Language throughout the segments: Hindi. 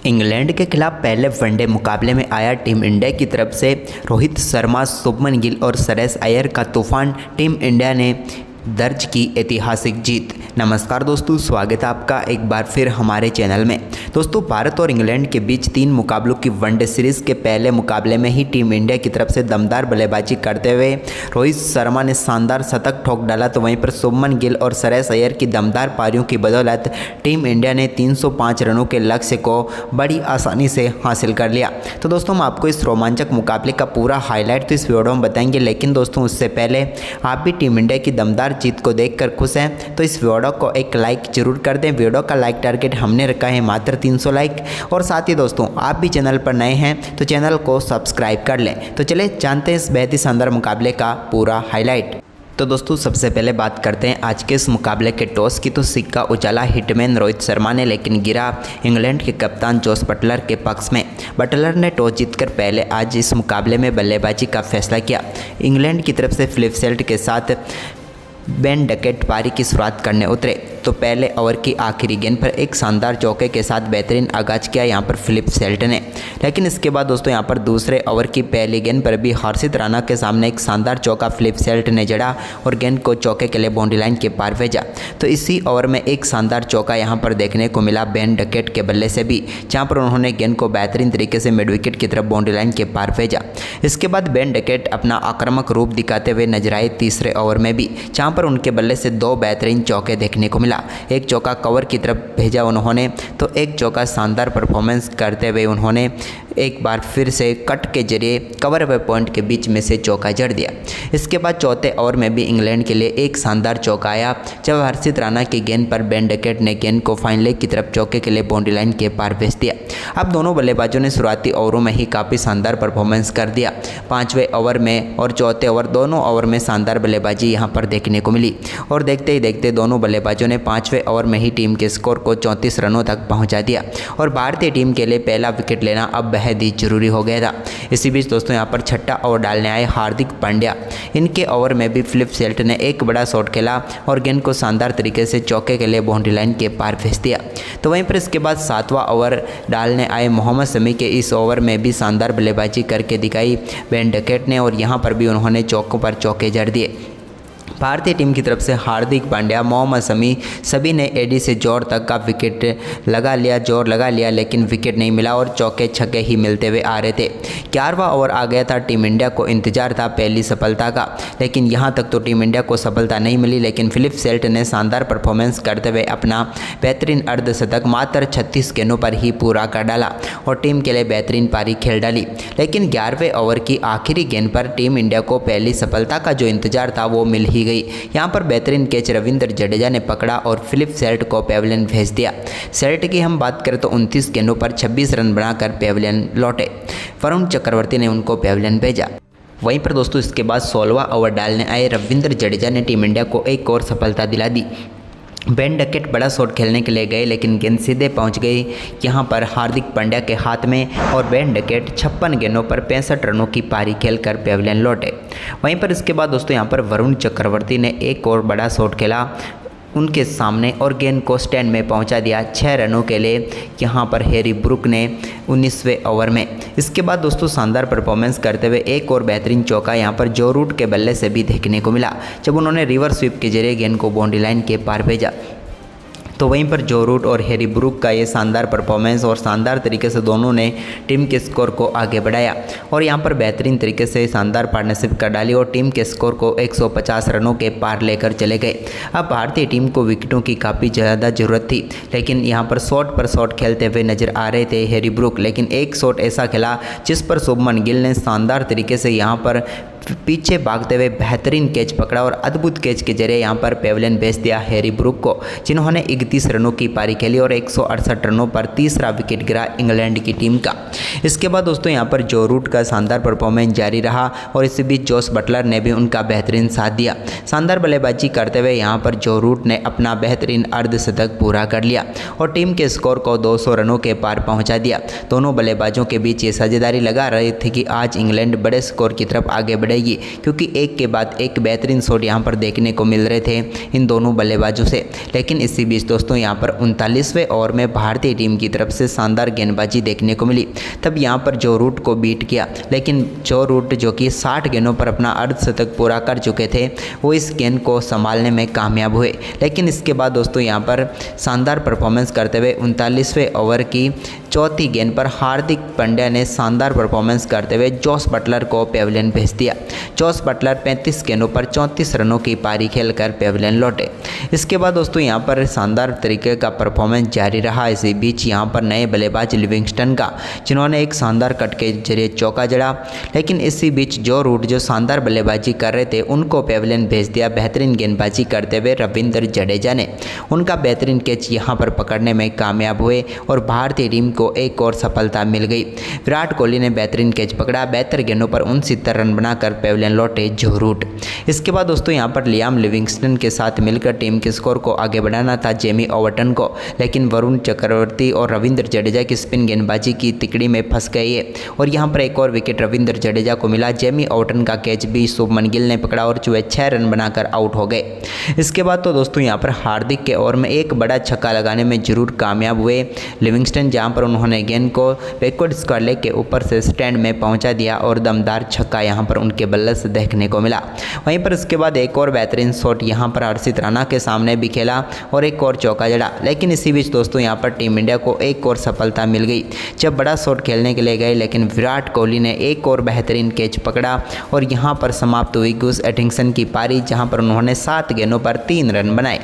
इंग्लैंड के खिलाफ पहले वनडे मुकाबले में आया टीम इंडिया की तरफ से रोहित शर्मा, शुभमन गिल और श्रेयस अय्यर का तूफान। टीम इंडिया ने दर्ज की ऐतिहासिक जीत। नमस्कार दोस्तों, स्वागत है आपका एक बार फिर हमारे चैनल में। दोस्तों, भारत और इंग्लैंड के बीच 3 मुकाबलों की वनडे सीरीज़ के पहले मुकाबले में ही टीम इंडिया की तरफ से दमदार बल्लेबाजी करते हुए रोहित शर्मा ने शानदार शतक ठोक डाला, तो वहीं पर शुभमन गिल और श्रेयस अय्यर की दमदार पारियों की बदौलत टीम इंडिया ने 305 रनों के लक्ष्य को बड़ी आसानी से हासिल कर लिया। तो दोस्तों, हम आपको इस रोमांचक मुकाबले का पूरा हाईलाइट तो इस वीडियो में बताएंगे, लेकिन दोस्तों उससे पहले आप भी टीम इंडिया की दमदार जीत को देखकर खुश हैं तो इस वीडियो को एक लाइक जरूर कर दें। वीडियो का लाइक टारगेट हमने रखा है मात्र 300 लाइक। और साथ ही दोस्तों, आप भी चैनल पर नए हैं तो चैनल को सब्सक्राइब कर लें। तो चलिए जानते हैं इस बेहद ही शानदार मुकाबले का पूरा हाईलाइट। तो दोस्तों, सबसे पहले बात करते हैं आज के इस मुकाबले के टॉस की। तो सिक्का उछाला हिटमैन रोहित शर्मा ने, लेकिन गिरा इंग्लैंड के कप्तान जोस बटलर के पक्ष में। बटलर ने टॉस जीतकर पहले आज इस मुकाबले में बल्लेबाजी का फैसला किया। इंग्लैंड की तरफ से फिलिप सेल्ट के साथ बेन डकेट पारी की शुरुआत करने उतरे, तो पहले ओवर की आखिरी गेंद पर एक शानदार चौके के साथ बेहतरीन आगाज किया यहाँ पर फिलिप सेल्ट ने। लेकिन इसके बाद दोस्तों यहाँ पर दूसरे ओवर की पहली गेंद पर भी हर्षित राणा के सामने एक शानदार चौका फिलिप सेल्ट ने जड़ा और गेंद को चौके के लिए बाउंड्री लाइन के पार भेजा। तो इसी ओवर में एक शानदार चौका यहाँ पर देखने को मिला बेन डकेट के बल्ले से भी, जहाँ पर उन्होंने गेंद को बेहतरीन तरीके से मिड विकेट की तरफ बाउंड्री लाइन के पार भेजा। इसके बाद बेन डकेट अपना आक्रामक रूप दिखाते हुए नजर आए तीसरे ओवर में भी, जहाँ पर उनके बल्ले से 2 बेहतरीन चौके देखने को मिला। एक चौका कवर की तरफ भेजा उन्होंने, तो एक चौका शानदार परफॉर्मेंस करते हुए उन्होंने एक बार फिर से कट के जरिए कवर वे पॉइंट के बीच में से चौका जड़ दिया। इसके बाद चौथे ओवर में भी इंग्लैंड के लिए एक शानदार चौका आया, जब हर्षित राणा की गेंद पर बेन डकेट ने गेंद को फाइन लेग की तरफ चौके के लिए बाउंड्री लाइन के पार भेज दिया। अब दोनों बल्लेबाजों ने शुरुआती ओवरों में ही काफ़ी शानदार परफॉर्मेंस कर दिया। 5वें ओवर में और चौथे ओवर, दोनों ओवर में शानदार बल्लेबाजी यहाँ पर देखने को मिली और देखते ही देखते दोनों बल्लेबाजों ने 5वें ओवर में ही टीम के स्कोर को 34 रनों तक पहुँचा दिया और भारतीय टीम के लिए पहला विकेट लेना अब बेहद ही जरूरी हो गया था। इसी बीच दोस्तों यहाँ पर छठा ओवर डालने आए हार्दिक पांड्या। इनके ओवर में भी फिलिप सेल्ट ने एक बड़ा शॉट खेला और गेंद को शानदार तरीके से चौके के लिए बाउंड्री लाइन के पार भेज दिया। तो वहीं पर इसके बाद 7वां ओवर डालने आए मोहम्मद शमी के इस ओवर में भी शानदार बल्लेबाजी करके दिखाई बेन डकेट ने और यहाँ पर भी उन्होंने चौकों पर चौके जड़ दिए। भारतीय टीम की तरफ से हार्दिक पांड्या, मोहम्मद शमी सभी ने एडी से जोर तक का जोर लगा लिया, लेकिन विकेट नहीं मिला और चौके छक्के ही मिलते हुए आ रहे थे। 11वां ओवर आ गया था। टीम इंडिया को इंतजार था पहली सफलता का, लेकिन यहाँ तक तो टीम इंडिया को सफलता नहीं मिली। लेकिन फिलिप सेल्ट ने शानदार परफॉर्मेंस करते हुए अपना बेहतरीन अर्धशतक मात्र 36 गेंदों पर ही पूरा कर डाला और टीम के लिए बेहतरीन पारी खेल डाली। लेकिन 11वें ओवर की आखिरी गेंद पर टीम इंडिया को पहली सफलता का जो इंतजार था वो मिल ही गई। यहाँ पर बेहतरीन कैच रविंद्र जडेजा ने पकड़ा और फिलिप सेल्ट को पेविलियन भेज दिया। सेल्ट की हम बात करें तो 29 गेंदों पर 26 रन बनाकर पेविलियन लौटे। वरुण चक्रवर्ती ने उनको पेविलियन भेजा। वहीं पर दोस्तों इसके बाद 16वां ओवर डालने आए रविंद्र जडेजा ने टीम इंडिया को एक और सफलता दिला दी। बेन डकेट बड़ा शॉट खेलने के लिए गए, लेकिन गेंद सीधे पहुंच गई यहाँ पर हार्दिक पांड्या के हाथ में और बेन डकेट 56 गेंदों पर 65 रनों की पारी खेलकर पेविलियन लौटे। वहीं पर इसके बाद दोस्तों यहाँ पर वरुण चक्रवर्ती ने एक और बड़ा शॉट खेला उनके सामने और गेंद को स्टैंड में पहुंचा दिया 6 रनों के लिए यहाँ पर हैरी ब्रूक ने 19वें ओवर में। इसके बाद दोस्तों शानदार परफॉर्मेंस करते हुए एक और बेहतरीन चौका यहाँ पर जो रूट के बल्ले से भी देखने को मिला, जब उन्होंने रिवर्स स्वीप के जरिए गेंद को बाउंड्री लाइन के पार भेजा। तो वहीं पर जो रूट और हैरी ब्रूक का ये शानदार परफॉर्मेंस और शानदार तरीके से दोनों ने टीम के स्कोर को आगे बढ़ाया और यहाँ पर बेहतरीन तरीके से शानदार पार्टनरशिप कर डाली और टीम के स्कोर को 150 रनों के पार लेकर चले गए। अब भारतीय टीम को विकेटों की काफ़ी ज़्यादा ज़रूरत थी, लेकिन यहाँ पर शॉट पर शॉट खेलते हुए नजर आ रहे थे हैरी ब्रूक, लेकिन एक शॉट ऐसा खेला जिस पर शुभमन गिल ने शानदार तरीके से यहाँ पर पीछे भागते हुए बेहतरीन कैच पकड़ा और अद्भुत कैच के जरिए यहाँ पर पेविलियन भेज दिया हैरी ब्रूक को, जिन्होंने 31 रनों की पारी खेली और 168 रनों पर तीसरा विकेट गिरा इंग्लैंड की टीम का। इसके बाद दोस्तों यहाँ पर जो रूट का शानदार परफॉर्मेंस जारी रहा और इसी बीच जोस बटलर ने भी उनका बेहतरीन साथ दिया। शानदार बल्लेबाजी करते हुए यहाँ पर जो रूट ने अपना बेहतरीन अर्धशतक पूरा कर लिया और टीम के स्कोर को 200 रनों के पार पहुँचा दिया। दोनों बल्लेबाजों के बीच ये साझेदारी लगा रही थी कि आज इंग्लैंड बड़े स्कोर की तरफ आगे बढ़ेगी, क्योंकि एक के बाद एक बेहतरीन शॉट यहाँ पर देखने को मिल रहे थे इन दोनों बल्लेबाजों से। लेकिन इसी बीच दोस्तों दोस्तों यहाँ पर 39वें ओवर में भारतीय टीम की तरफ से शानदार गेंदबाजी देखने को मिली। तब यहाँ पर जो रूट को बीट किया, लेकिन जो रूट जो कि 60 गेंदों पर अपना अर्धशतक पूरा कर चुके थे वो इस गेंद को संभालने में कामयाब हुए। लेकिन इसके बाद दोस्तों यहाँ पर शानदार परफॉर्मेंस करते हुए 39वें ओवर की चौथी गेंद पर हार्दिक पांड्या ने शानदार परफॉर्मेंस करते हुए जॉस बटलर को पेविलियन भेज दिया। जॉस बटलर 35 गेंदों पर 34 रनों की पारी खेलकर पेविलियन लौटे। इसके बाद दोस्तों यहाँ पर शानदार तरीके का परफॉर्मेंस जारी रहा। इसी बीच यहाँ पर नए बल्लेबाज लिविंगस्टन का, जिन्होंने एक शानदार कट के जरिए चौका जड़ा। लेकिन इसी बीच जो रूट जो शानदार बल्लेबाजी कर रहे थे उनको पेविलियन भेज दिया। बेहतरीन गेंदबाजी करते हुए रविंद्र जडेजा ने उनका बेहतरीन कैच यहाँ पर पकड़ने में कामयाब हुए और भारतीय टीम को एक और सफलता मिल गई। विराट कोहली ने बेहतरीन कैच पकड़ा। 72 गेंदों पर 69 रन बनाकर पेविलियन लौटे जो रूट। इसके बाद दोस्तों यहाँ पर लियाम लिविंगस्टन के साथ मिलकर टीम के स्कोर को आगे बढ़ाना था जेमी ओवर्टन को, लेकिन वरुण चक्रवर्ती और रविंद्र जडेजा की स्पिन गेंदबाजी की तिकड़ी में फंस गई है और यहाँ पर एक और विकेट रविंद्र जडेजा को मिला। जेमी ओवर्टन का कैच भी शुभमन गिल ने पकड़ा और वे 6 रन बनाकर आउट हो गए। इसके बाद तो दोस्तों यहाँ पर हार्दिक के ओवर में एक बड़ा छक्का लगाने में जरूर कामयाब हुए लिविंगस्टन, जहाँ पर उन्होंने गेंद को बैकवर्ड स्क्वायर लेग के ऊपर से स्टैंड में पहुंचा दिया और दमदार छक्का यहाँ पर उनके बल्ले से देखने को मिला। वहीं पर इसके बाद एक और बेहतरीन शॉट यहाँ पर हर्षित राणा के सामने भी खेला और एक और चौका जड़ा। लेकिन इसी बीच दोस्तों यहाँ पर टीम इंडिया को एक और सफलता मिल गई जब बड़ा शॉट खेलने के लिए गए, लेकिन विराट कोहली ने एक और बेहतरीन कैच पकड़ा और यहाँ पर समाप्त हुई गुस एटिंगसन की पारी, जहाँ पर उन्होंने 7 गेंदों पर 3 रन बनाए।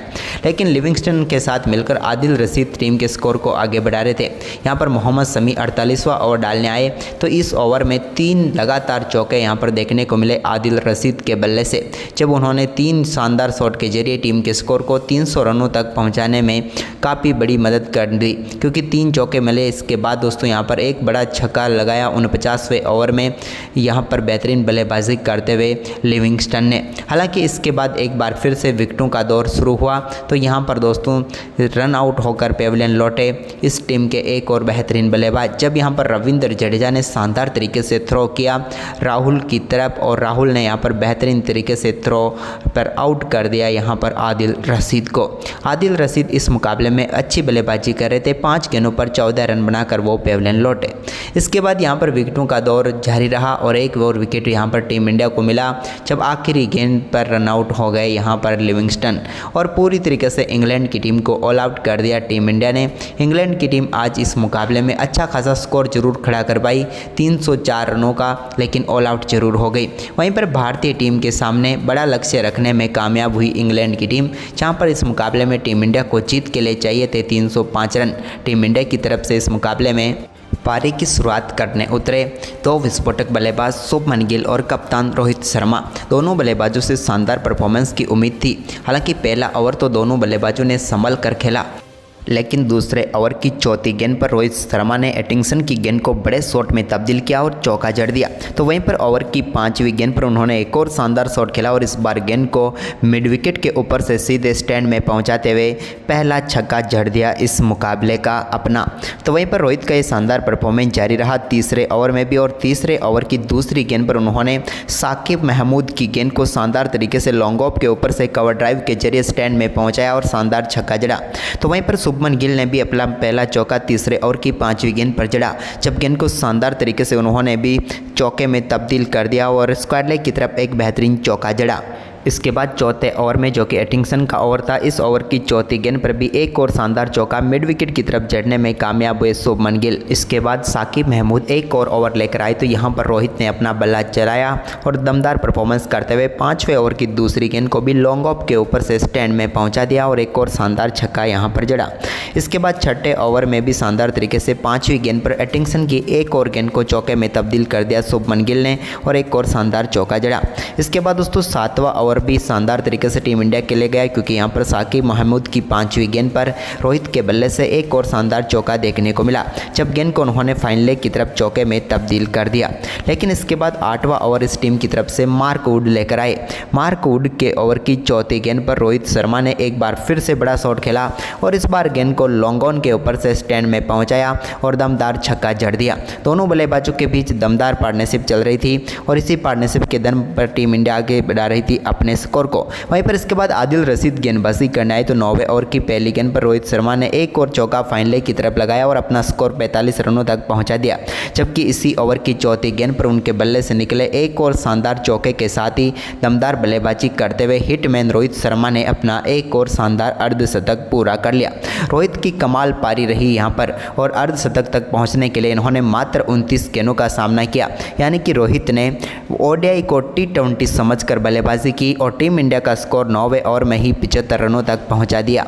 लेकिन लिविंगस्टन के साथ मिलकर आदिल रशीद टीम के स्कोर को आगे बढ़ा रहे थे। यहाँ पर मोहम्मद शमी 48वां ओवर डालने आए तो इस ओवर में 3 लगातार चौके यहाँ पर देखने को मिले आदिल रशीद के बल्ले से, जब उन्होंने 3 शानदार शॉट के जरिए टीम के स्कोर को 300 रनों तक पहुँचाने में काफ़ी बड़ी मदद कर दी, क्योंकि 3 चौके मिले। इसके बाद दोस्तों यहाँ पर एक बड़ा छक्का लगाया 49वें ओवर में यहाँ पर बेहतरीन बल्लेबाजी करते हुए लिविंगस्टन ने। हालांकि इसके बाद एक बार फिर से विकेटों का दौर शुरू हुआ तो यहाँ पर दोस्तों रन आउट होकर पेविलियन लौटे इस टीम के एक और बेहतरीन बल्लेबाज, जब यहाँ पर रविंद्र जडेजा ने शानदार तरीके से थ्रो किया राहुल की तरफ और राहुल ने यहाँ पर बेहतरीन तरीके से थ्रो पर आउट कर दिया यहाँ पर आदिल रशीद को। आदिल रशीद इस मुकाबले में अच्छी बल्लेबाजी कर रहे थे। 5 गेंदों पर 14 रन बनाकर वो पेविलियन लौटे। इसके बाद यहाँ पर विकेटों का दौर जारी रहा और एक और विकेट यहाँ पर टीम इंडिया को मिला जब आखिरी गेंद पर रन आउट हो गए यहाँ पर लिविंगस्टन और पूरी तरीके से इंग्लैंड की टीम को ऑल आउट कर दिया टीम इंडिया ने। इंग्लैंड की टीम आज इस मुकाबले में अच्छा खासा स्कोर जरूर खड़ा कर पाई 304 रनों का, लेकिन ऑल आउट जरूर हो गई। वहीं पर भारतीय टीम के सामने बड़ा लक्ष्य रखने में कामयाब हुई इंग्लैंड की टीम, जहां पर इस मुकाबले में टीम इंडिया को जीत के लिए चाहिए थे 305 रन। टीम इंडिया की तरफ से इस मुकाबले में पारी की शुरुआत करने उतरे तो विस्फोटक बल्लेबाज शुभमन गिल और कप्तान रोहित शर्मा, दोनों बल्लेबाजों से शानदार परफॉर्मेंस की उम्मीद थी। हालांकि पहला ओवर तो दोनों बल्लेबाजों ने संभल कर खेला, लेकिन दूसरे ओवर की चौथी गेंद पर रोहित शर्मा ने एटिंगसन की गेंद को बड़े शॉट में तब्दील किया और चौका जड़ दिया। तो वहीं पर ओवर की 5वीं गेंद पर उन्होंने एक और शानदार शॉट खेला और इस बार गेंद को मिड विकेट के ऊपर से सीधे स्टैंड में पहुंचाते हुए पहला छक्का जड़ दिया इस मुकाबले का अपना। तो वहीं पर रोहित का ये शानदार परफॉर्मेंस जारी रहा तीसरे ओवर में भी और तीसरे ओवर की दूसरी गेंद पर उन्होंने साकिब महमूद की गेंद को शानदार तरीके से लॉन्ग ऑफ के ऊपर से कवर ड्राइव के जरिए स्टैंड में पहुँचाया और शानदार छक्का जड़ा। तो वहीं पर शुभमन गिल ने भी अपना पहला चौका तीसरे ओवर की 5वीं गेंद पर जड़ा, जब गेंद को शानदार तरीके से उन्होंने भी चौके में तब्दील कर दिया और स्क्वायर लेग की तरफ एक बेहतरीन चौका जड़ा। इसके बाद चौथे ओवर में, जो कि एटिंगसन का ओवर था, इस ओवर की चौथी गेंद पर भी एक और शानदार चौका मिड विकेट की तरफ जड़ने में कामयाब हुए शुभमन गिल। इसके बाद साकिब महमूद एक और ओवर लेकर आए तो यहाँ पर रोहित ने अपना बल्ला चलाया और दमदार परफॉर्मेंस करते हुए 5वें ओवर की दूसरी गेंद को भी लॉन्ग ऑफ के ऊपर से स्टैंड में पहुँचा दिया और एक और शानदार छक्का यहाँ पर जड़ा। इसके बाद छठे ओवर में भी शानदार तरीके से 5वीं गेंद पर एटिंगसन की एक और गेंद को चौके में तब्दील कर दिया शुभमन गिल ने और एक और शानदार चौका जड़ा। इसके बाद दोस्तों 7वां ओवर भी शानदार तरीके से टीम इंडिया के लिए गया, क्योंकि यहाँ पर साकिब महमूद की 5वीं गेंद पर रोहित के बल्ले से एक और शानदार चौका देखने को मिला, जब गेंद को उन्होंने फाइन लेग की तरफ चौके में तब्दील कर दिया। लेकिन इसके बाद 8वां ओवर इस टीम की तरफ से मार्क वुड लेकर आए। मार्क वुड के ओवर की चौथी गेंद पर रोहित शर्मा ने एक बार फिर से बड़ा शॉट खेला और इस बार गेंद को लॉन्ग ऑन के ऊपर से स्टैंड में पहुंचाया और दमदार छक्का जड़ दिया। दोनों बल्लेबाजों के बीच दमदार पार्टनरशिप चल रही थी और इसी पार्टनरशिप के दम पर टीम इंडिया आगे बढ़ा रही थी अपने अपने स्कोर को। वहीं पर इसके बाद आदिल रशीद गेंदबाजी करने आए तो 9वें ओवर की पहली गेंद पर रोहित शर्मा ने एक और चौका फाइनल की तरफ लगाया और अपना स्कोर 45 रनों तक पहुंचा दिया। जबकि इसी ओवर की चौथी गेंद पर उनके बल्ले से निकले एक और शानदार चौके के साथ ही दमदार बल्लेबाजी करते हुए हिटमैन रोहित शर्मा ने अपना एक और शानदार अर्धशतक पूरा कर लिया। रोहित की कमाल पारी रही यहां पर और अर्धशतक तक पहुंचने के लिए इन्होंने मात्र 29 गेंदों का सामना किया। यानी कि रोहित ने ओडीआई को T20 समझकर बल्लेबाजी की और टीम इंडिया का स्कोर 9वें ओवर में ही 75 रनों तक पहुंचा दिया।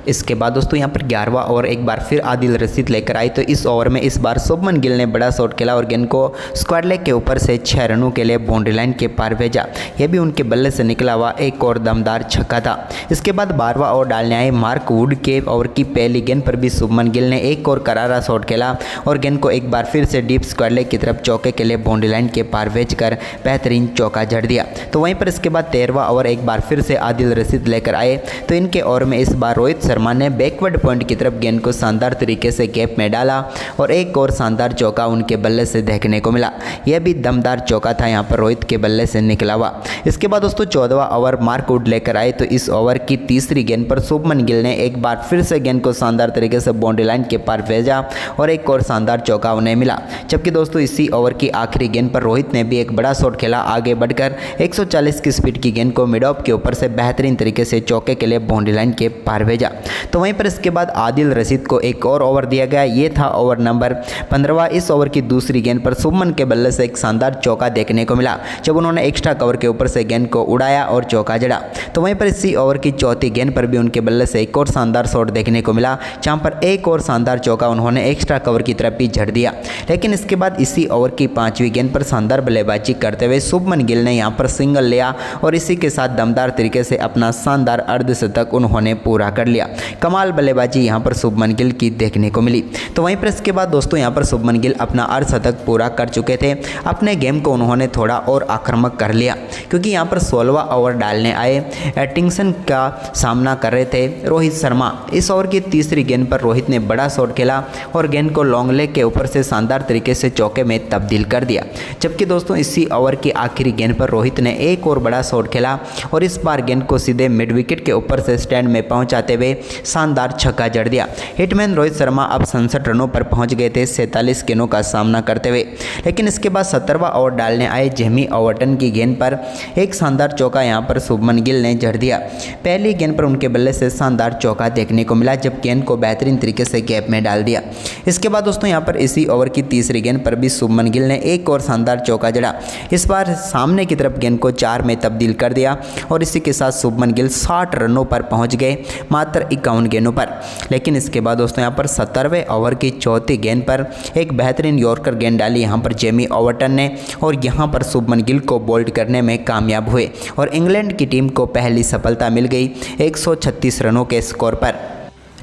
इसके बाद दोस्तों यहाँ पर 11वां ओवर एक बार फिर आदिल रशीद लेकर आई तो इस ओवर में इस बार शुभमन गिल ने बड़ा शॉट खेला और गेंद को स्क्वायर लेग के ऊपर से 6 रनों के लिए बाउंड्री लाइन के पार भेजा। यह भी उनके बल्ले से निकला हुआ एक और दमदार छक्का था। इसके बाद 12वां ओवर डालने आए मार्क वुड के ओवर की पहली गेंद पर भी शुभमन गिल ने एक और करारा शॉट खेला और गेंद को एक बार फिर से डीप स्क्वायर लेग की तरफ चौके के लिए बाउंड्री लाइन के पार भेजकर बेहतरीन चौका जड़ दिया। तो वहीं पर इसके बाद 13वां ओवर एक बार फिर से आदिल रशीद लेकर आए तो इनके ओवर में इस बार रोहित शर्मा ने बैकवर्ड पॉइंट की तरफ गेंद को शानदार तरीके से गैप में डाला और एक और शानदार चौका उनके बल्ले से देखने को मिला। यह भी दमदार चौका था यहाँ पर रोहित के बल्ले से निकला हुआ। इसके बाद दोस्तों 14वां ओवर मार्क वुड लेकर आए तो इस ओवर की तीसरी गेंद पर शुभमन गिल ने एक बार फिर से गेंद को शानदार तरीके से बाउंड्री लाइन के पार भेजा और एक और शानदार चौका उन्हें मिला। जबकि दोस्तों इसी ओवर की आखिरी गेंद पर रोहित ने भी एक बड़ा शॉट खेला, आगे बढ़कर 140 की स्पीड की गेंद को मिड ऑफ के ऊपर से बेहतरीन तरीके से चौके के लिए बाउंड्री लाइन के पार भेजा। तो वहीं पर इसके बाद आदिल रशीद को एक और ओवर दिया गया। ये था ओवर नंबर 15वां। इस ओवर की दूसरी गेंद पर शुभमन के बल्ले से एक शानदार चौका देखने को मिला जब उन्होंने एक्स्ट्रा कवर के ऊपर से गेंद को उड़ाया और चौका जड़ा। तो वहीं पर इसी ओवर की चौथी गेंद पर भी उनके बल्ले से एक और शानदार शॉट देखने को मिला जहां पर एक और शानदार चौका उन्होंने एक्स्ट्रा कवर की तरफ भी जड़ दिया। लेकिन इसके बाद इसी ओवर की 5वीं गेंद पर शानदार बल्लेबाजी करते हुए शुभमन गिल ने यहां पर सिंगल लिया और इसी के साथ दमदार तरीके से अपना शानदार अर्धशतक उन्होंने पूरा कर लिया। कमाल बल्लेबाजी यहां पर शुभमन गिल की देखने को मिली। तो वहीं पर इसके बाद दोस्तों यहां पर शुभमन गिल अपना अर्धशतक पूरा कर चुके थे। अपने गेम को उन्होंने थोड़ा और आक्रामक कर लिया क्योंकि यहां पर 16वां ओवर डालने आए एटिंगसन का सामना कर रहे थे रोहित शर्मा। इस ओवर की तीसरी गेंद पर रोहित ने बड़ा शॉट खेला और गेंद को लॉन्ग लेग के ऊपर से शानदार तरीके से चौके में तब्दील कर दिया। जबकि दोस्तों इसी ओवर की आखिरी गेंद पर रोहित ने एक और बड़ा शॉट खेला और इस बार गेंद को सीधे मिड विकेट के ऊपर से स्टैंड में पहुंचाते हुए शानदार छक्का जड़ दिया। हिटमैन रोहित शर्मा अब 67 रनों पर पहुंच गए थे 47 गेंदों का सामना करते हुए। लेकिन इसके बाद 17वां ओवर डालने आए जेमी ओवर्टन की गेंद पर एक शानदार चौका यहां पर शुभमन गिल ने जड़ दिया। पहली गेंद पर उनके बल्ले से शानदार चौका देखने को मिला जब गेंद को बेहतरीन तरीके से गैप में डाल दिया। इसके बाद दोस्तों यहां पर इसी ओवर की तीसरी गेंद पर भी शुभमन गिल ने एक और शानदार चौका जड़ा। इस बार सामने की तरफ गेंद को 4 में तब्दील कर दिया और इसी के साथ शुभमन गिल 60 रनों पर पहुंच गए मात्र 51 गेंदों पर। लेकिन इसके बाद दोस्तों यहाँ पर 17वें ओवर की चौथी गेंद पर एक बेहतरीन यॉर्कर गेंद डाली यहाँ पर जेमी ओवर्टन ने और यहाँ पर शुभमन गिल को बोल्ड करने में कामयाब हुए और इंग्लैंड की टीम को पहली सफलता मिल गई 136 रनों के स्कोर पर।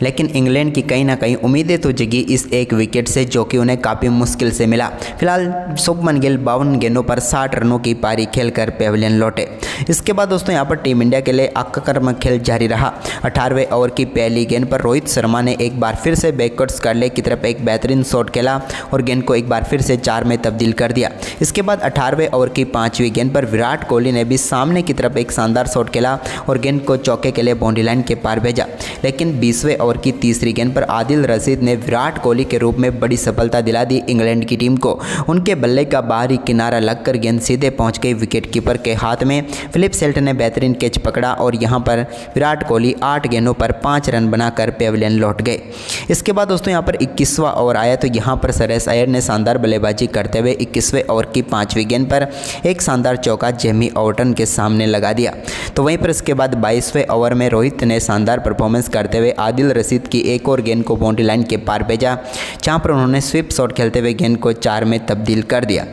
लेकिन इंग्लैंड की कहीं ना कहीं उम्मीदें तो जगी इस एक विकेट से जो कि उन्हें काफ़ी मुश्किल से मिला। फिलहाल शुभमन गिल 52 गेंदों पर 60 रनों की पारी खेलकर पेविलियन लौटे। इसके बाद दोस्तों यहां पर टीम इंडिया के लिए आक्रामक खेल जारी रहा। 18वें ओवर की पहली गेंद पर रोहित शर्मा ने एक बार फिर से बैकवर्ड स्क्वायर लेग की तरफ एक बेहतरीन शॉट खेला और गेंद को एक बार फिर से 4 में तब्दील कर दिया। इसके बाद 18वें ओवर की 5वीं गेंद पर विराट कोहली ने भी सामने की तरफ एक शानदार शॉट खेला और गेंद को चौके के लिए बाउंड्री लाइन के पार भेजा। लेकिन 20वें ओवर की तीसरी गेंद पर आदिल रशीद ने विराट कोहली के रूप में बड़ी सफलता दिला दी इंग्लैंड की टीम को। उनके बल्ले का बाहरी किनारा लगकर गेंद सीधे पहुंच गई विकेट कीपर के हाथ में। फिलिप सेल्ट ने बेहतरीन कैच पकड़ा और यहां पर विराट कोहली 8 गेंदों पर 5 रन बनाकर पेविलियन लौट गए। इसके बाद दोस्तों यहां पर 21वां ओवर आया तो यहां पर श्रेयस अय्यर ने शानदार बल्लेबाजी करते हुए 21वें ओवर की 5वीं गेंद पर एक शानदार चौका जेमी ओवर्टन के सामने लगा दिया। तो वहीं पर इसके बाद 22वें ओवर में रोहित ने शानदार परफॉर्मेंस करते हुए आदिल रशीद की एक और गेंद को बाउंड्री लाइन के पार भेजा जहां पर उन्होंने स्वीप शॉट खेलते हुए गेंद को 4 में तब्दील कर दिया।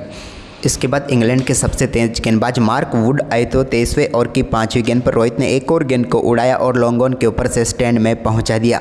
इसके बाद इंग्लैंड के सबसे तेज गेंदबाज मार्क वुड आए तो 23वें ओवर की 5वीं गेंद पर रोहित ने एक और गेंद को उड़ाया और लॉन्ग ऑन के ऊपर से स्टैंड में पहुंचा दिया।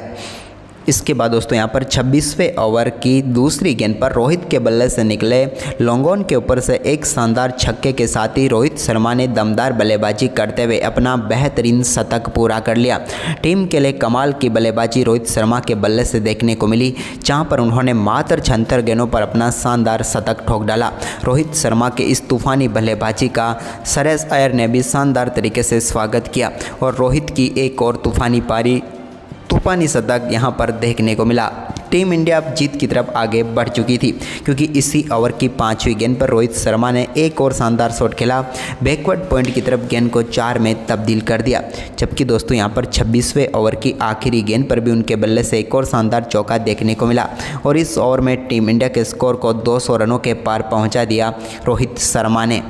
इसके बाद दोस्तों यहाँ पर 26वें ओवर की दूसरी गेंद पर रोहित के बल्ले से निकले लॉन्गॉन के ऊपर से एक शानदार छक्के के साथ ही रोहित शर्मा ने दमदार बल्लेबाजी करते हुए अपना बेहतरीन शतक पूरा कर लिया। टीम के लिए कमाल की बल्लेबाजी रोहित शर्मा के बल्ले से देखने को मिली, जहां पर उन्होंने मात्र 76 गेंदों पर अपना शानदार शतक ठोक डाला। रोहित शर्मा के इस तूफानी बल्लेबाजी का श्रेयस अय्यर ने भी शानदार तरीके से स्वागत किया और रोहित की एक और तूफानी शतक यहां पर देखने को मिला। टीम इंडिया अब जीत की तरफ आगे बढ़ चुकी थी, क्योंकि इसी ओवर की 5वीं गेंद पर रोहित शर्मा ने एक और शानदार शॉट खेला, बैकवर्ड पॉइंट की तरफ गेंद को 4 में तब्दील कर दिया। जबकि दोस्तों यहां पर 26वें ओवर की आखिरी गेंद पर भी उनके बल्ले से एक और शानदार चौका देखने को मिला और इस ओवर में टीम इंडिया के स्कोर को 200 रनों के पार पहुँचा दिया रोहित शर्मा ने।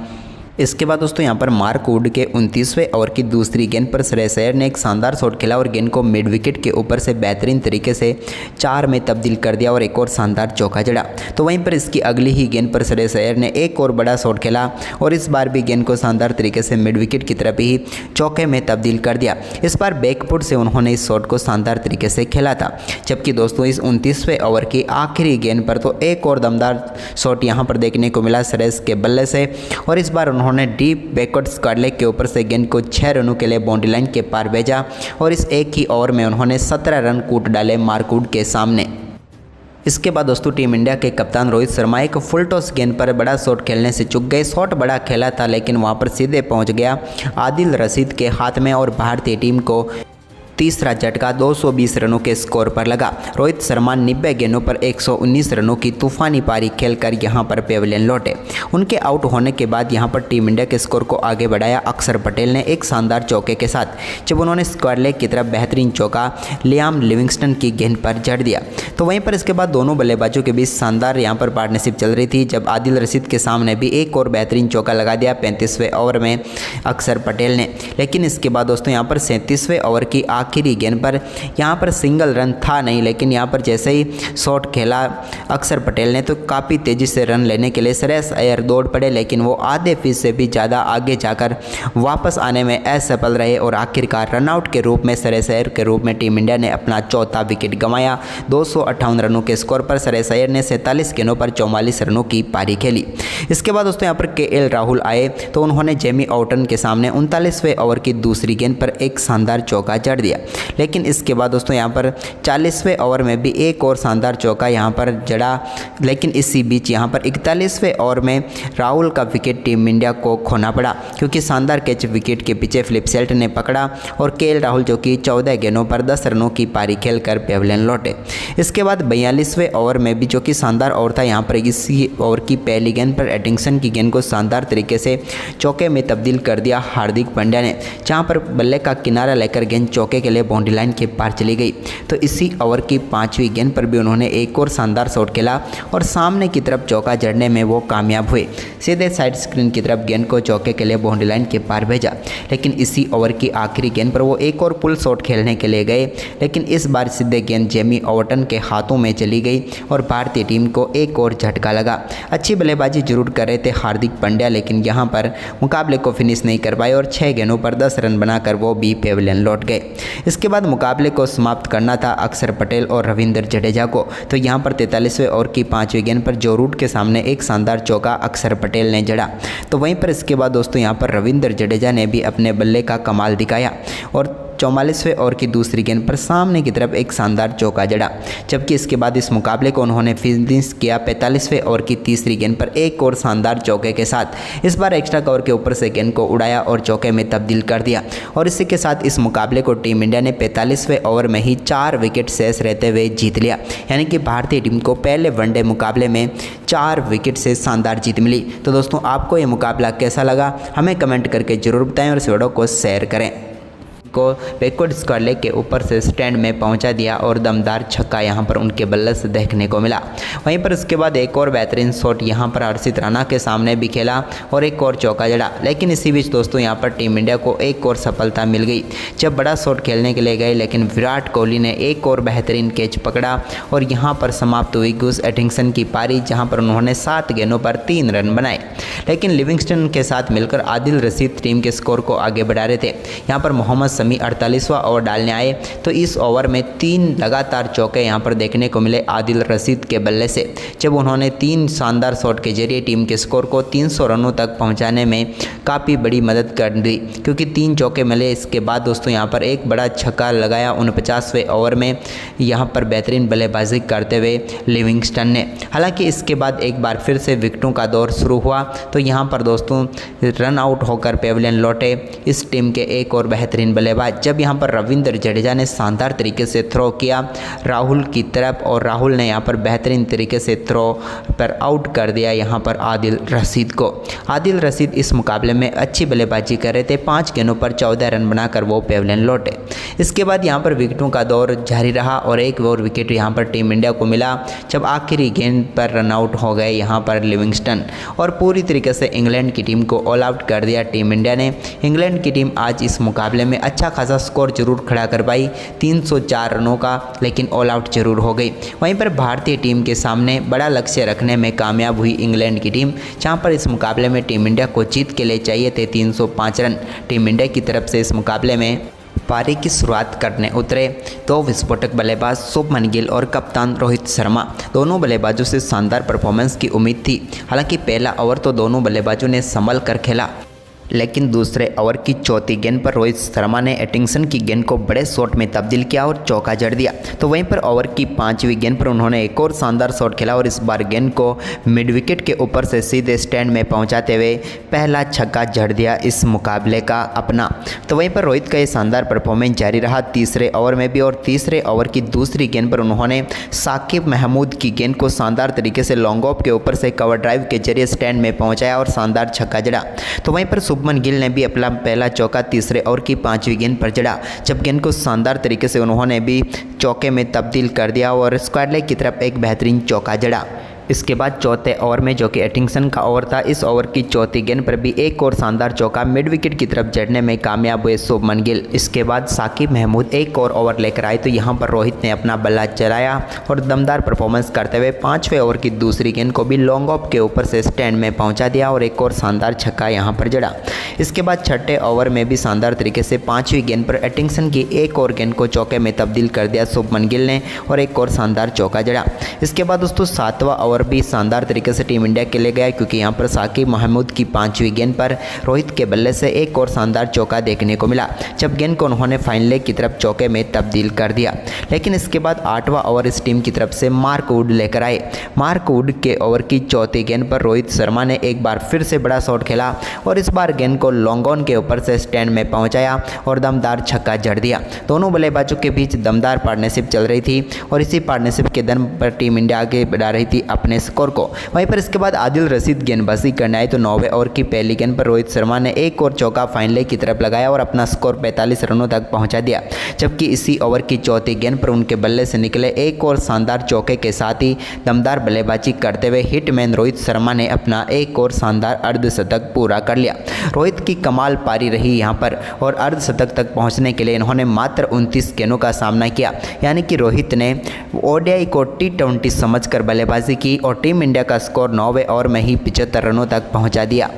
इसके बाद दोस्तों यहाँ पर मार्क वुड के 29वें ओवर की दूसरी गेंद पर श्रेयस अय्यर ने एक शानदार शॉट खेला और गेंद को मिड विकेट के ऊपर से बेहतरीन तरीके से 4 में तब्दील कर दिया और एक और शानदार चौका जड़ा। तो वहीं पर इसकी अगली ही गेंद पर श्रेयस अय्यर ने एक और बड़ा शॉट खेला और इस बार भी गेंद को शानदार तरीके से मिड विकेट की तरफ ही चौके में तब्दील कर दिया। इस बार बैकफुट से उन्होंने इस शॉट को शानदार तरीके से खेला था। जबकि दोस्तों इस 29वें ओवर की आखिरी गेंद पर तो एक और दमदार शॉट यहाँ पर देखने को मिला श्रेयस के बल्ले से और इस बार उन्होंने डीप बैकवर्ड स्क्वायर लेग के ऊपर से गेंद को 6 रनों के लिए बाउंड्री लाइन के पार भेजा और इस एक ही ओवर में उन्होंने 17 रन कूट डाले मार्क वुड के सामने। इसके बाद दोस्तों टीम इंडिया के कप्तान रोहित शर्मा एक फुल टॉस गेंद पर बड़ा शॉट खेलने से चूक गए। शॉट बड़ा खेला था लेकिन वहां पर सीधे पहुंच गया आदिल रशीद के हाथ में और भारतीय टीम को तीसरा झटका 220 रनों के स्कोर पर लगा। रोहित शर्मा 90 गेंदों पर 119 रनों की तूफानी पारी खेलकर यहां पर पेविलियन लौटे। उनके आउट होने के बाद यहां पर टीम इंडिया के स्कोर को आगे बढ़ाया अक्षर पटेल ने एक शानदार चौके के साथ, जब उन्होंने स्क्वायर लेग की तरफ बेहतरीन चौका लियाम लिविंगस्टन की गेंद पर जड़ दिया। तो वहीं पर इसके बाद दोनों बल्लेबाजों के बीच शानदार यहां पर पार्टनरशिप चल रही थी, जब आदिल रशीद के सामने भी एक और बेहतरीन चौका लगा दिया 35वें ओवर में अक्षर पटेल ने। लेकिन इसके बाद दोस्तों यहाँ पर 37वें ओवर की आखिरी गेंद पर यहां पर सिंगल रन था नहीं, लेकिन यहां पर जैसे ही शॉट खेला अक्षर पटेल ने तो काफ़ी तेज़ी से रन लेने के लिए श्रेयस अय्यर दौड़ पड़े, लेकिन वो आधे फीट से भी ज़्यादा आगे जाकर वापस आने में असफल रहे और आखिरकार रनआउट के रूप में श्रेयस अय्यर के रूप में टीम इंडिया ने अपना चौथा विकेट गंवाया। 258 रनों के स्कोर पर श्रेयस अय्यर ने 47 गेंदों पर 44 रनों की पारी खेली। इसके बाद दोस्तों यहाँ पर KL राहुल आए तो उन्होंने जेमी ऑटन के सामने 39वें ओवर की दूसरी गेंद पर एक शानदार चौका जड़ दिया। लेकिन इसके बाद दोस्तों यहाँ पर 40वें ओवर में भी एक और शानदार चौका यहाँ पर जड़ा, लेकिन इसी बीच यहाँ पर 41वें ओवर में राहुल का विकेट टीम इंडिया को खोना पड़ा, क्योंकि शानदार कैच विकेट के पीछे फिलिप सेल्ट ने पकड़ा और KL राहुल जो कि 14 गेंदों पर 10 रनों की पारी खेलकर पेविलियन लौटे। इसके बाद 42वें ओवर में भी जो कि शानदार ओवर था, यहाँ पर इसी ओवर की पहली गेंद पर एडिंगसन की गेंद को शानदार तरीके से चौके में तब्दील कर दिया हार्दिक पांड्या ने, जहाँ पर बल्ले का किनारा लेकर गेंद चौके के लिए बाउंड्री लाइन के पार चली गई। तो इसी ओवर की 5वीं गेंद पर भी उन्होंने एक और शानदार शॉट खेला और सामने की तरफ चौका जड़ने में वो कामयाब हुए। सीधे साइड स्क्रीन की तरफ गेंद को चौके के लिए बाउंड्री लाइन के पार भेजा। लेकिन इसी ओवर की आखिरी गेंद पर वो एक और पुल शॉट खेलने के लिए गए, लेकिन इस बार सीधे गेंद जेमी ऑटन के हाथों में चली गई और भारतीय टीम को एक और झटका लगा। अच्छी बल्लेबाजी जरूर कर रहे थे हार्दिक पांड्या, लेकिन यहाँ पर मुकाबले को फिनिश नहीं कर पाए और 6 गेंदों पर 10 रन बनाकर वो भी पेविलियन लौट गए। इसके बाद मुकाबले को समाप्त करना था अक्षर पटेल और रविंद्र जडेजा को। तो यहाँ पर 43वें ओवर की 5वीं गेंद पर जो रूट के सामने एक शानदार चौका अक्षर पटेल ने जड़ा। तो वहीं पर इसके बाद दोस्तों यहाँ पर रविंद्र जडेजा ने भी अपने बल्ले का कमाल दिखाया और 44वें ओवर की दूसरी गेंद पर सामने की तरफ एक शानदार चौका जड़ा। जबकि इसके बाद इस मुकाबले को उन्होंने फिनिश किया 45वें ओवर की तीसरी गेंद पर एक और शानदार चौके के साथ। इस बार एक्स्ट्रा कवर के ऊपर से गेंद को उड़ाया और चौके में तब्दील कर दिया और इसी के साथ इस मुकाबले को टीम इंडिया ने 45वें ओवर में ही 4 विकेट शेष रहते हुए जीत लिया। यानी कि भारतीय टीम को पहले वनडे मुकाबले में 4 विकेट से शानदार जीत मिली। तो दोस्तों आपको ये मुकाबला कैसा लगा हमें कमेंट करके जरूर बताएं और इस वीडियो को शेयर करें। को बैकवर्ड स्क्वायर लेग के ऊपर से स्टैंड में पहुंचा दिया और दमदार छक्का यहां पर उनके बल्ले से देखने को मिला। वहीं पर उसके बाद एक और बेहतरीन शॉट यहां पर हर्षित राणा के सामने भी खेला और एक और चौका जड़ा। लेकिन इसी बीच दोस्तों यहां पर टीम इंडिया को एक और सफलता मिल गई जब बड़ा शॉट खेलने के लिए गए, लेकिन विराट कोहली ने एक और बेहतरीन कैच पकड़ा और यहां पर समाप्त हुई गुस एडिंगसन की पारी, जहां पर उन्होंने 7 गेंदों पर 3 रन बनाए। लेकिन लिविंगस्टन के साथ मिलकर आदिल रशीद टीम के स्कोर को आगे बढ़ा रहे थे। यहाँ पर मोहम्मद शमी 48वां ओवर डालने आए तो इस ओवर में 3 लगातार चौके यहाँ पर देखने को मिले आदिल रशीद के बल्ले से, जब उन्होंने 3 शानदार शॉट के जरिए टीम के स्कोर को 300 रनों तक पहुँचाने में काफ़ी बड़ी मदद कर दी, क्योंकि 3 चौके मिले। इसके बाद दोस्तों यहाँ पर एक बड़ा छक्का लगाया 49वें ओवर में यहाँ पर बेहतरीन बल्लेबाजी करते हुए लिविंगस्टन ने। हालांकि इसके बाद एक बार फिर से विकेटों का दौर शुरू हुआ तो यहाँ पर दोस्तों रन आउट होकर पेविलियन लौटे इस टीम के एक और बेहतरीन बल्लेबाज, जब यहाँ पर रविंद्र जडेजा ने शानदार तरीके से थ्रो किया राहुल की तरफ और राहुल ने यहाँ पर बेहतरीन तरीके से थ्रो पर आउट कर दिया यहाँ पर आदिल रशीद को। आदिल रशीद इस मुकाबले में अच्छी बल्लेबाजी कर रहे थे, 5 गेंदों पर 14 रन बनाकर वो पेविलियन लौटे। इसके बाद यहाँ पर विकेटों का दौर जारी रहा और एक और विकेट यहाँ पर टीम इंडिया को मिला जब आखिरी गेंद पर रन आउट हो गए यहाँ पर लिविंगस्टन और पूरी तरीके से इंग्लैंड की टीम को ऑल आउट कर दिया टीम इंडिया ने। इंग्लैंड की टीम आज इस मुकाबले में अच्छा खासा स्कोर जरूर खड़ा कर पाई 304 रनों का, लेकिन ऑल आउट जरूर हो गई। वहीं पर भारतीय टीम के सामने बड़ा लक्ष्य रखने में कामयाब हुई इंग्लैंड की टीम, जहां पर इस मुकाबले में टीम इंडिया को जीत के लिए चाहिए थे 305 रन। टीम इंडिया की तरफ से इस मुकाबले में पारी की शुरुआत करने उतरे तो विस्फोटक बल्लेबाज शुभमन गिल और कप्तान रोहित शर्मा, दोनों बल्लेबाजों से शानदार परफॉर्मेंस की उम्मीद थी। हालांकि पहला ओवर तो दोनों बल्लेबाजों ने संभल कर खेला, लेकिन दूसरे ओवर की चौथी गेंद पर रोहित शर्मा ने एटिंगसन की गेंद को बड़े शॉट में तब्दील किया और चौका जड़ दिया। तो वहीं पर ओवर की 5वीं गेंद पर उन्होंने एक और शानदार शॉट खेला और इस बार गेंद को मिड विकेट के ऊपर से सीधे स्टैंड में पहुंचाते हुए पहला छक्का जड़ दिया इस मुकाबले का अपना। तो वहीं पर रोहित का ये शानदार परफॉर्मेंस जारी रहा तीसरे ओवर में भी और तीसरे ओवर की दूसरी गेंद पर उन्होंने साकिब महमूद की गेंद को शानदार तरीके से लॉन्ग ऑफ के ऊपर से कवर ड्राइव के जरिए स्टैंड में पहुँचाया और शानदार छक्का जड़ा। तो वहीं पर शुभमन गिल ने भी अपना पहला चौका तीसरे ओवर की 5वीं गेंद पर जड़ा, जब गेंद को शानदार तरीके से उन्होंने भी चौके में तब्दील कर दिया और स्क्वाड लेग की तरफ एक बेहतरीन चौका जड़ा। इसके बाद चौथे ओवर में, जो कि एटिंगसन का ओवर था, इस ओवर की चौथी गेंद पर भी एक और शानदार चौका मिड विकेट की तरफ जड़ने में कामयाब हुए शुभमन गिल। इसके बाद साकिब महमूद एक और ओवर लेकर आए तो यहाँ पर रोहित ने अपना बल्ला चलाया और दमदार परफॉर्मेंस करते हुए 5वें ओवर की दूसरी गेंद को भी लॉन्ग ऑफ के ऊपर से स्टैंड में पहुँचा दिया और एक और शानदार छक्का यहाँ पर जड़ा। इसके बाद छठे ओवर में भी शानदार तरीके से 5वीं गेंद पर एटिंगसन की एक और गेंद को चौके में तब्दील कर दिया शुभमन गिल ने और एक और शानदार चौका जड़ा। इसके बाद दोस्तों 7वां ओवर भी शानदार तरीके से टीम इंडिया के लिए गया, क्योंकि यहाँ पर साकिब महमूद की 5वीं गेंद पर रोहित के बल्ले से एक और शानदार चौका देखने को मिला, जब गेंद को उन्होंने फाइन लेग की तरफ चौके में तब्दील कर दिया। लेकिन इसके बाद 8वां ओवर इस टीम की तरफ से मार्क वुड लेकर आए। मार्क वुड के ओवर की चौथी गेंद पर रोहित शर्मा ने एक बार फिर से बड़ा शॉट खेला और इस बार गेंद को लॉन्ग ऑन के ऊपर से स्टैंड में पहुँचाया और दमदार छक्का जड़ दिया। दोनों बल्लेबाजों के बीच दमदार पार्टनरशिप चल रही थी और इसी पार्टनरशिप के दम पर टीम इंडिया आगे बढ़ा रही थी अपने स्कोर को। वहीं पर इसके बाद आदिल रशीद गेंदबाजी करने आए तो 9वें ओवर की पहली गेंद पर रोहित शर्मा ने एक और चौका फाइन लेग की तरफ लगाया और अपना स्कोर 45 रनों तक पहुंचा दिया, जबकि इसी ओवर की चौथी गेंद पर उनके बल्ले से निकले एक और शानदार चौके के साथ ही दमदार बल्लेबाजी करते हुए हिटमैन रोहित शर्मा ने अपना एक और शानदार अर्धशतक पूरा कर लिया। रोहित की कमाल पारी रही यहाँ पर और अर्धशतक तक पहुँचने के लिए इन्होंने मात्र 29 गेंदों का सामना किया, यानी कि रोहित ने ओडीआई को T20 समझकर बल्लेबाजी की और टीम इंडिया का स्कोर 9वें ओवर में ही 75 रनों तक पहुंचा दिया।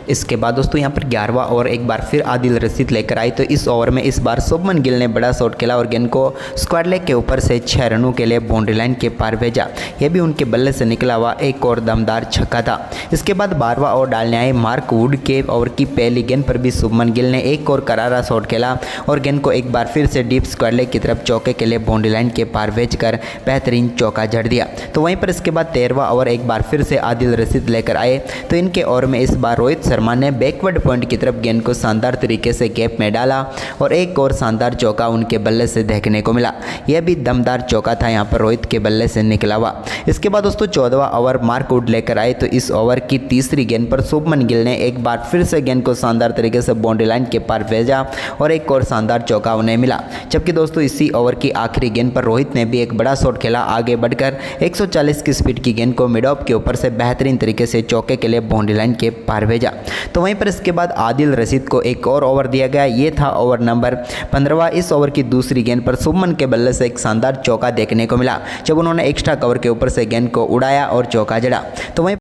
इसके बाद दोस्तों यहाँ पर 11वां ओवर एक बार फिर आदिल रशीद लेकर आई तो इस ओवर में इस बार शुभमन गिल ने बड़ा शॉट खेला और गेंद को स्क्वाड लेग के ऊपर से 6 रनों के लिए बाउंड्री लाइन के पार भेजा। यह भी उनके बल्ले से निकला हुआ एक और दमदार छक्का था। इसके बाद 12वां ओवर डालने आए मार्क वुड के ओवर की पहली गेंद पर भी शुभमन गिल ने एक और करारा शॉट खेला और गेंद को एक बार फिर से डीप स्क्वाड लेग की तरफ चौके के लिए बाउंड्री लाइन के पार भेजकर बेहतरीन चौका जड़ दिया। तो वहीं पर इसके बाद 13वां ओवर एक बार फिर से आदिल रशीद लेकर आए तो इनके ओवर में इस बार रोहित शर्मा ने बैकवर्ड पॉइंट की तरफ गेंद को शानदार तरीके से गैप में डाला और एक और शानदार चौका उनके बल्ले से देखने को मिला। यह भी दमदार चौका था यहाँ पर रोहित के बल्ले से निकला हुआ। इसके बाद दोस्तों 14वां ओवर मार्क वुड लेकर आए तो इस ओवर की तीसरी गेंद पर शुभमन गिल ने एक बार फिर से गेंद को शानदार तरीके से बाउंड्री लाइन के पार भेजा और एक और शानदार चौका उन्हें मिला। जबकि दोस्तों इसी ओवर की आखिरी गेंद पर रोहित ने भी एक बड़ा शॉट खेला, आगे बढ़कर 140 की स्पीड की गेंद को मिड ऑफ के ऊपर से बेहतरीन तरीके से चौके के लिए बाउंड्री लाइन के पार भेजा। तो वहीं पर इसके बाद आदिल रशीद को एक और ओवर दिया गया, ये था ओवर नंबर 15। इस ओवर की दूसरी गेंद पर शुभमन के बल्ले से एक शानदार चौका देखने को मिला जब उन्होंने एक्स्ट्रा कवर के ऊपर से गेंद को उड़ाया और चौका जड़ा। तो वहीं